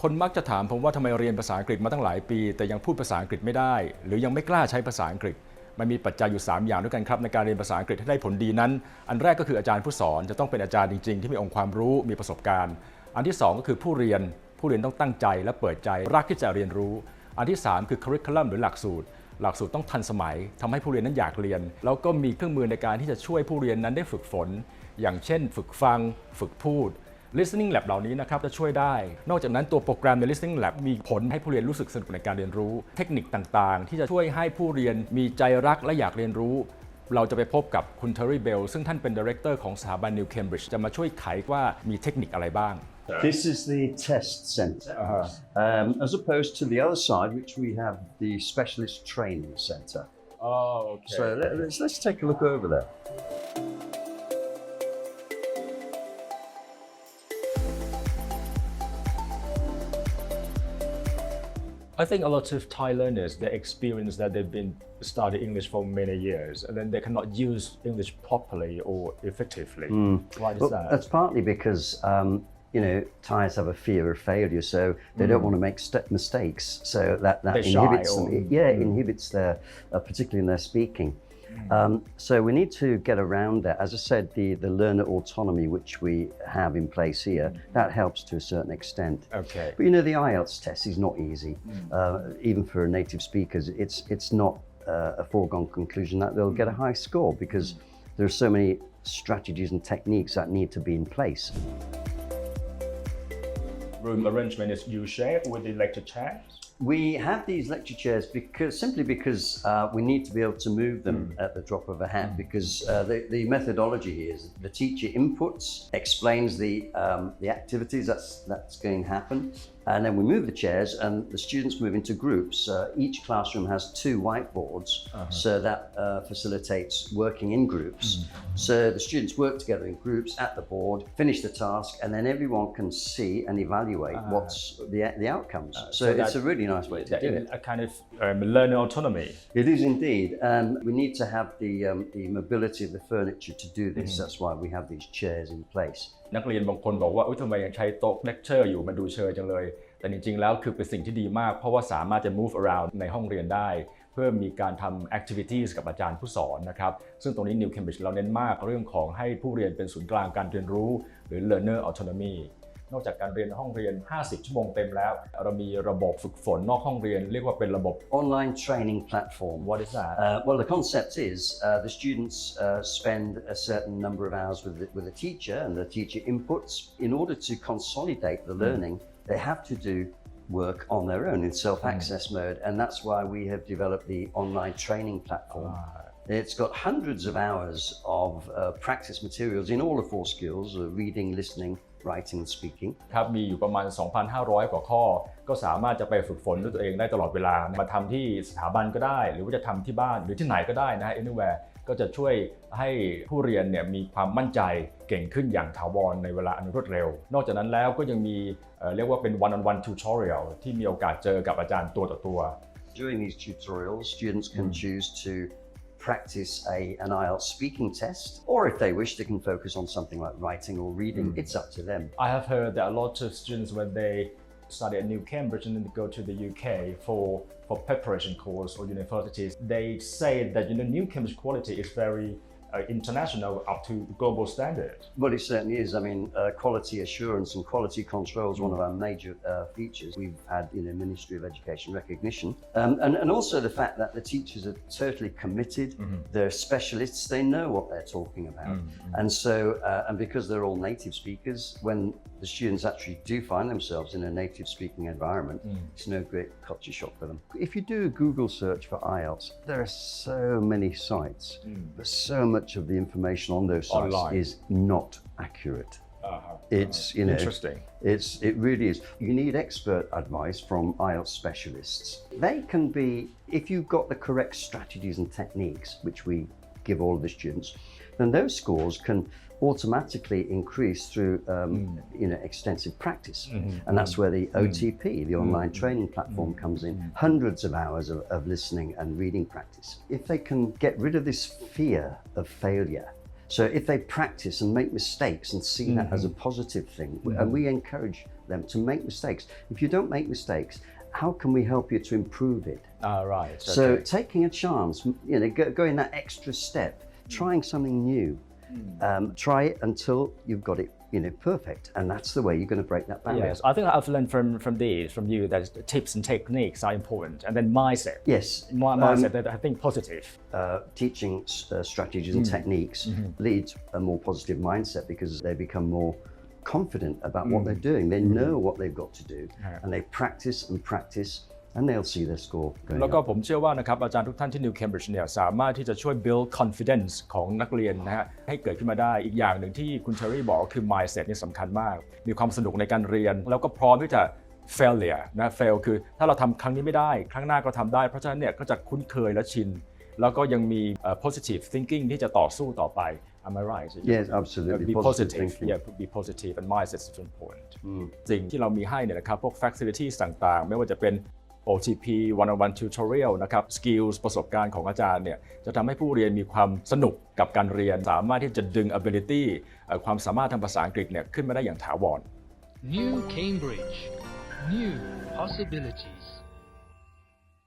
คนมักจะถามผมว่าทำไมเรียนภาษาอังกฤษมาตั้งหลายปีแต่ยังพูดภาษาอังกฤษไม่ได้หรือยังไม่กล้าใช้ภาษาอังกฤษมันมีปัจจัยอยู่3อย่างด้วยกันครับในการเรียนภาษาอังกฤษให้ได้ผลดีนั้นอันแรกก็คืออาจารย์ผู้สอนจะต้องเป็นอาจารย์จริงๆที่มีองค์ความรู้มีประสบการณ์อันที่2ก็คือผู้เรียนต้องตั้งใจและเปิดใจรักที่จะเรียนรู้อันที่3คือ curriculum หรือหลักสูตรต้องทันสมัยทำให้ผู้เรียนนั้นอยากเรียนแล้วก็มีเครื่องมือในการที่จะช่วยผู้เรียนนั้นได้ฝึกฝนอย่างเช่นฝึกฟังฝึกพูด listening lab เหล่านี้นะครับจะช่วยได้นอกจากนั้นตัวโปรแกรมใน listening lab มีผลให้ผู้เรียนรู้สึกสนุกในการเรียนรู้เทคนิคต่างๆที่จะช่วยให้ผู้เรียนมีใจรักและอยากเรียนรู้เราจะไปพบกับคุณเทอร์รี่เบลซึ่งท่านเป็น Director ของสถาบัน New Cambridge จะมาช่วยไขว่ามีเทคนิคอะไรบ้าง This is the test centre, as opposed to the other side, which we have the specialist training centre. Oh, okay. So let's take a look over there. I think a lot of Thai learners, they experience that they've been studying English for many years and then they cannot use English properly or effectively. Why is that? That's partly because Thais have a fear of failure, so they don't want to make mistakes. So that inhibits them. Yeah, it inhibits their, particularly in their speaking. So we need to get around that. As I said, the learner autonomy which we have in place here, that helps to a certain extent. Okay. But the Ielts test is not easy. Even for native speakers, it's not a foregone conclusion that they'll get a high score because there are so many strategies and techniques that need to be in place. Room arrangement is U-shaped with the lecture chairs? We have these lecture chairs simply because we need to be able to move them at the drop of a hat because the methodology here is the teacher inputs, explains the activities that's going to happen, and then we move the chairs and the students move into groups. Each classroom has 2 whiteboards, so that facilitates working in groups. So the students work together in groups at the board, finish the task, and then everyone can see and evaluate what's the outcomes. So it's a really nice way to do it. A kind of learner autonomy. It is indeed. We need to have the mobility of the furniture to do this. That's why we have these chairs in place. นักเรียนบางคนบอกว่าทำไมยังใช้โต๊ะเลคเชอร์อยู่มันดูเชยจังเลยแต่จริงๆแล้วคือเป็นสิ่งที่ดีมากเพราะว่าสามารถจะ move around ในห้องเรียนได้เพื่อมีการทำ activities กับอาจารย์ผู้สอนนะครับซึ่งตรงนี้ New Cambridge เราเน้นมากเรื่องของให้ผู้เรียนเป็นศูนย์กลางการเรียนรู้หรือ learner autonomy นอกจากการเรียนในห้องเรียน50 ชั่วโมงเต็มแล้วเรามีระบบฝึกฝนนอกห้องเรียนเรียกว่าเป็นระบบ Online training platform. What is that? Well, the concept is the students spend a certain number of hours with the teacher and the teacher inputs. In order to consolidate the learning, they have to do work on their own in self-access mode, and that's why we have developed the online training platform. It's got hundreds of hours of practice materials in all the 4 skills, reading, listening, writing and speaking ครับมีอยู่ประมาณ 2,500 กว่าข้อก็สามารถจะไปฝึกฝนด้วยตัวเองได้ตลอดเวลามาทำที่สถาบันก็ได้หรือว่าจะทำที่บ้านหรือที่ไหนก็ได้นะ anywhere ก็จะช่วยให้ผู้เรียนเนี่ยมีความมั่นใจเก่งขึ้นอย่างถาวรในเวลาอันรวดเร็วนอกจากนั้นแล้วก็ยังมีเรียกว่าเป็น one-on-one tutorial ที่มีโอกาสเจอกับอาจารย์ตัวต่อตัว During these tutorials, students can choose to practice an Ielts speaking test, or if they wish, they can focus on something like writing or reading. It's up to them. I have heard that a lot of students, when they study at New Cambridge and then go to the UK for preparation course or universities, they say that New Cambridge quality is very international up to global standard. Well, it certainly is. I mean, quality assurance and quality control is one of our major features. We've had, Ministry of Education recognition, and also the fact that the teachers are totally committed. They're specialists. They know what they're talking about, and so and because they're all native speakers, when the students actually do find themselves in a native speaking environment, it's no great culture shock for them. If you do a Google search for Ielts, there are so many sites, but so much of the information on those sites online is not accurate. It's interesting. It really is. You need expert advice from Ielts specialists. They can be, if you've got the correct strategies and techniques, which we give all of the students, then those scores can automatically increase through extensive practice. And that's where the OTP, the online training platform, comes in. Hundreds of hours of listening and reading practice. If they can get rid of this fear of failure, so if they practice and make mistakes and see that as a positive thing, and we encourage them to make mistakes. If you don't make mistakes, how can we help you to improve it? Right. So taking a chance, going that extra step, trying something new, try it until you've got it, perfect, and that's the way you're going to break that barrier. Yes, I think I've learned from you that tips and techniques are important, and then mindset. Yes, mindset that I think positive. Teaching strategies and techniques leads a more positive mindset because they become more confident about what they're doing. They know what they've got to do, and they practice and practice. And they'll see their score going แล้วก็ up. ผมเชื่อว่านะครับอาจารย์ทุกท่านที่ New Cambridge เนี่ยสามารถที่จะช่วย build confidence ของนักเรียนนะฮะให้เกิดขึ้นมาได้อีกอย่างหนึ่งที่คุณเชอรี่บอกคือ mindset นี่สำคัญมากมีความสนุกในการเรียนแล้วก็พร้อมที่จะ failure นะ fail คือถ้าเราทำครั้งนี้ไม่ได้ครั้งหน้าก็ทำได้เพราะฉะนั้นเนี่ยก็จะคุ้นเคยและชินแล้วก็ยังมี positive thinking ที่จะต่อสู้ต่อไป Am I right? Yes, absolutely. Be positive. Yeah, be positive and mindset is important. สิ่งที่เรามีให้เนี่ยนะครับพวก facilities ต่างๆไม่ว่าจะเป็นOTP one-on-one tutorial นะครับ skills ประสบการณ์ของอาจารย์เนี่ยจะทำให้ผู้เรียนมีความสนุกกับการเรียนสามารถที่จะดึง ability ความสามารถทางภาษาอังกฤษเนี่ยขึ้นมาได้อย่างถาวร New Cambridge New Possibilities